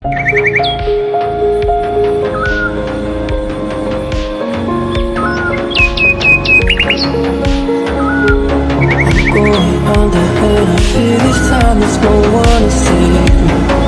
Going under and I feel this time there's no one to save me.